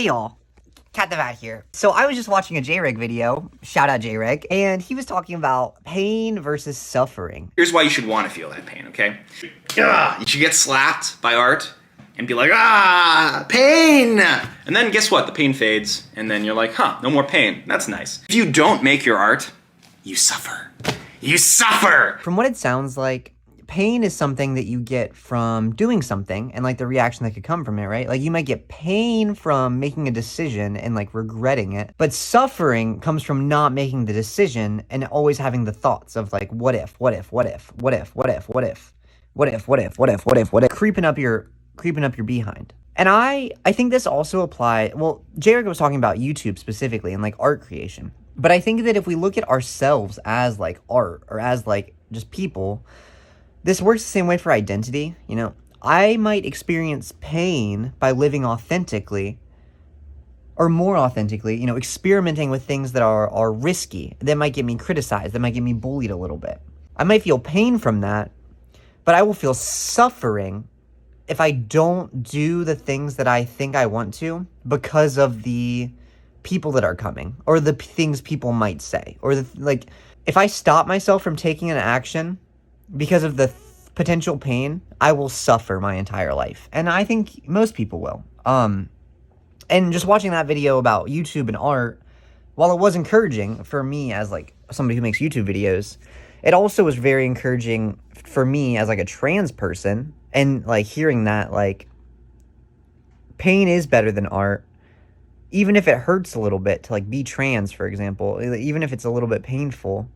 Hey y'all, Cat the Vat here. So I was just watching a jreg video, shout out jreg, and he was talking about pain versus suffering. Here's why you should want to feel that pain, okay? You should get slapped by art and be like, ah, pain! And then guess what? The pain fades, and then you're like, huh, no more pain. That's nice. If you don't make your art, you suffer. You suffer! From what it sounds like, pain is something that you get from doing something and like the reaction that could come from it, right? Like you might get pain from making a decision and like regretting it, but suffering comes from not making the decision and always having the thoughts of like, what if, creeping up your behind. And I think this also applies, well, Jared was talking about YouTube specifically and like art creation. But I think that if we look at ourselves as like art or as like just people, this works the same way for identity. You know, I might experience pain by living authentically or more authentically, you know, experimenting with things that are risky, that might get me criticized, that might get me bullied a little bit. I might feel pain from that, but I will feel suffering if I don't do the things that I think I want to because of the people that are coming or the things people might say or like if I stop myself from taking an action because of the potential pain, I will suffer my entire life. And I think most people will. And just watching that video about YouTube and art, while it was encouraging for me as like somebody who makes YouTube videos, it also was very encouraging for me as like a trans person. And like hearing that like pain is better than art, even if it hurts a little bit to like be trans, for example, even if it's a little bit painful.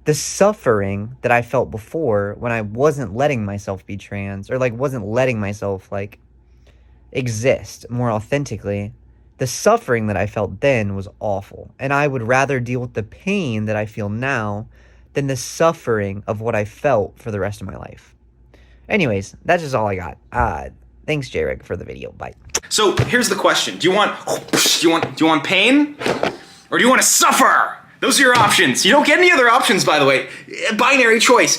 The suffering that I felt before when I wasn't letting myself be trans or like wasn't letting myself like exist more authentically, the suffering that I felt then was awful. And I would rather deal with the pain that I feel now than the suffering of what I felt for the rest of my life. Anyways, that's just all I got. Thanks, jreg, for the video. Bye. So here's the question. Do you want pain? Or do you want to suffer? Those are your options. You don't get any other options, by the way. Binary choice.